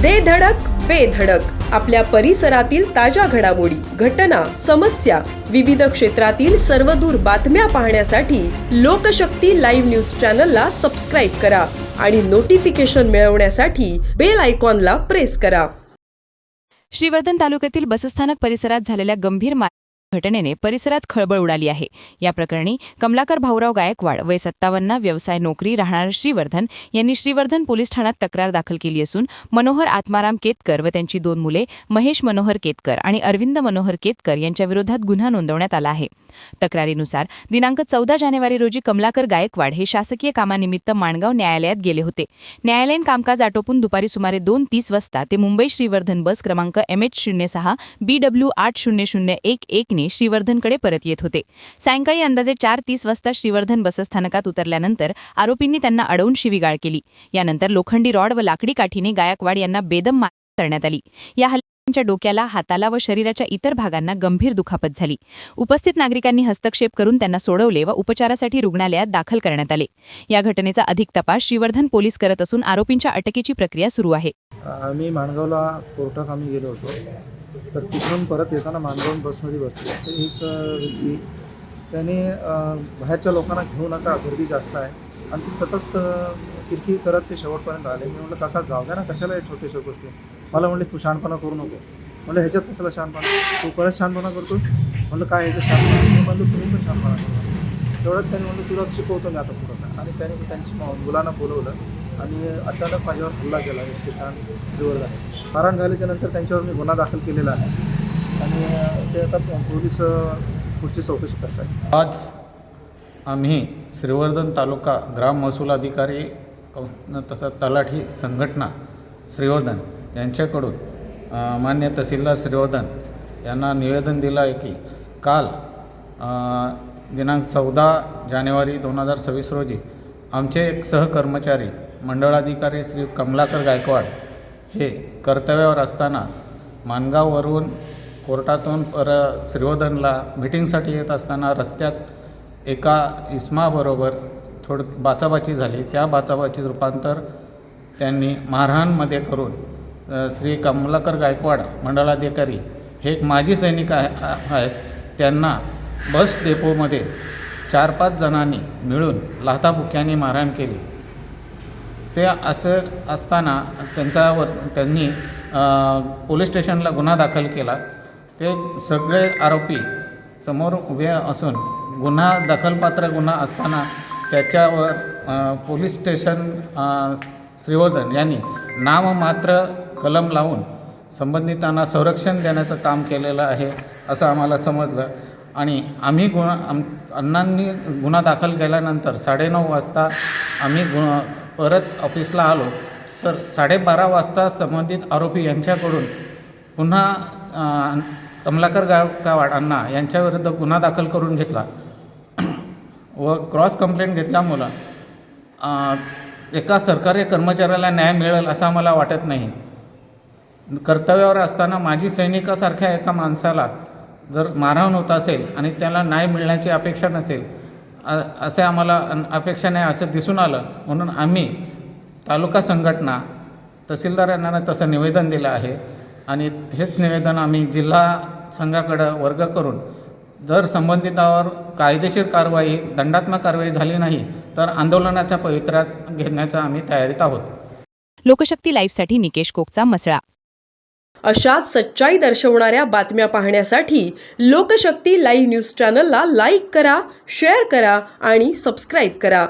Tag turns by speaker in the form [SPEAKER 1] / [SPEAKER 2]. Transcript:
[SPEAKER 1] दे धडक बेधडक आपल्या परिसरातील ताज्या घडामोडी, घटना, समस्या, विविध क्षेत्रातील सर्वदूर बातम्या पाहण्यासाठी लोकशक्ती लाईव्ह न्यूज चॅनलला सबस्क्राईब करा आणि नोटिफिकेशन मिळवण्यासाठी बेल आयकॉनला प्रेस करा.
[SPEAKER 2] श्रीवर्धन तालुक्यातील बसस्थानक परिसरात झालेल्या गंभीर घटनेने परिसरात खळबळ उडाली आहे. या प्रकरणी कमलाकर भाऊराव गायकवाड वय 57 व्यवसाय नोकरी राहणार श्रीवर्धन यांनी श्रीवर्धन पोलीस ठाण्यात तक्रार दाखल केली असून मनोहर आत्माराम केतकर व त्यांची 2 मुले महेश मनोहर केतकर आणि अरविंद मनोहर केतकर यांच्या विरोधात गुन्हा नोंदवण्यात आला आहे. तक्रारीनुसार दिनांक 14 जानेवारी रोजी कमलाकर गायकवाड हे शासकीय कामानिमित्त माणगाव न्यायालयात गेले होते. न्यायालयीन कामकाज आटोपून दुपारी सुमारे 2:30 वाजता ते मुंबई श्रीवर्धन बस क्रमांक MH06 BW 80011 ने श्रीवर्धनकडे परत येत होते. सायंकाळी अंदाजे 4:30 वाजता श्रीवर्धन बसस्थानकात उतरल्यानंतर आरोपींनी त्यांना अडवून शिवीगाळ केली. यानंतर लोखंडी रॉड व लाकडी काठीने गायकवाड यांना बेदम मार करण्यात आली. या हल्ल्याच्या डोक्याला, हाताला व शरीराच्या इतर भागांना गंभीर दुखापत झाली. उपस्थित नागरिकांनी हस्तक्षेप करून त्यांना सोडवले व उपचारासाठी रुग्णालयात दाखल करण्यात आले. या घटनेचा अधिक तपास श्रीवर्धन पोलीस करत असून आरोपींच्या अटकेची प्रक्रिया सुरू आहे.
[SPEAKER 3] आम्ही माणगावला कोर्टात गेलो होतो, तर तिथून परत येताना माणगाव बसमध्ये बसलो. तर एक व्यक्ती त्याने बाहेरच्या लोकांना घेऊ नका, गर्दी जास्त आहे, आणि ती सतत किरकिर करत ते शेवटपर्यंत आले. मी म्हटलं, काका जाऊ द्या ना, कशाला आहे छोट्याशा गोष्टी. मला म्हणले, तू शहाणपणा करू नको. म्हणलं, ह्याच्यात कशाला शहाणपणा, तू परत शहाणपणा करतो. म्हणलं, काय ह्याच्यात शहाणपणा. म्हणलं, तुम्ही पण शहाणपणा करू. तेवढ्यात त्यांनी म्हणलं, तुला शिकवतो मी आता पुढं काय. आणि त्याने त्यांची मुलांना बोलवलं आणि अचानक माझ्यावर हल्ला केला. श्रीवर्धन मारहाण झाल्याच्या नंतर त्यांच्यावर मी गुन्हा दाखल केलेला आहे आणि ते आता पोलीस पुढची चौकशी करतात.
[SPEAKER 4] आज आम्ही श्रीवर्धन तालुका ग्राम महसूल अधिकारी तसं तलाठी संघटना श्रीवर्धन यांच्याकडून मान्य तहसीलदार श्रीवर्धन यांना निवेदन दिलं आहे की काल दिनांक 14 जानेवारी 2026 रोजी आमचे एक सहकर्मचारी मंडळाधिकारी श्री कमलाकर गायकवाड हे कर्तव्यावर असताना माणगाववरून कोर्टातून श्रीवर्धनला मिटिंगसाठी येत असताना रस्त्यात एका इसमाबरोबर थोडं बाचाबाची झाली. त्या बाचाबाची रूपांतर त्यांनी मारहाणमध्ये करून श्री कमलाकर गायकवाड मंडळाधिकारी हे एक माजी सैनिक आहेत, त्यांना बस डेपोमध्ये 4-5 जणांनी मिळून लाथाबुक्क्यांनी मारहाण केली. ते असं असताना त्यांनी पोलीस स्टेशनला गुन्हा दाखल केला. ते सगळे आरोपी समोर उभे असून गुन्हा दाखलपात्र गुन्हा असताना त्याच्यावर पोलीस स्टेशन श्रीवर्धन यांनी नाममात्र कलम लावून संबंधितांना संरक्षण देण्याचं काम केलेलं आहे असं आम्हाला समजलं. आणि आम्ही अण्णांनी गुन्हा दाखल केल्यानंतर 9:30 वाजता आम्ही परत ऑफिसला आलो, तर 12:30 वाजता संबंधित आरोपी यांच्याकडून पुन्हा कमलाकर गायकवाड अण्णा यांच्याविरुद्ध गुन्हा दाखल करून घेतला व क्रॉस कंप्लेंट घेतल्यामुळं एका सरकारी कर्मचाऱ्याला न्याय मिळेल असं आम्हाला वाटत नाही. कर्तव्यावर असताना माजी सैनिकासारख्या एका माणसाला जर मारहाण होत असेल आणि त्याला न्याय मिळण्याची अपेक्षा नसेल, असे आम्हाला अपेक्षा नाही असं दिसून आलं. म्हणून आम्ही तालुका संघटना तहसीलदार यांना तसं निवेदन दिलं आहे आणि हेच निवेदन आम्ही जिल्हा संघाकडं वर्ग करून जर संबंधितावर कायदेशीर कारवाई, दंडात्मक कारवाई झाली नाही तर आंदोलनाच्या पवित्र्यात घेण्याचा आम्ही तयारीत आहोत.
[SPEAKER 2] लोकशक्ती लाईव्हसाठी निकेश कोकचा, मसळा.
[SPEAKER 1] अशाच सच्चाई दर्शवणाऱ्या बातम्या पाहण्यासाठी लोकशक्ती लाईव्ह न्यूज चॅनलला लाईक करा, शेअर करा आणि सबस्क्राईब करा.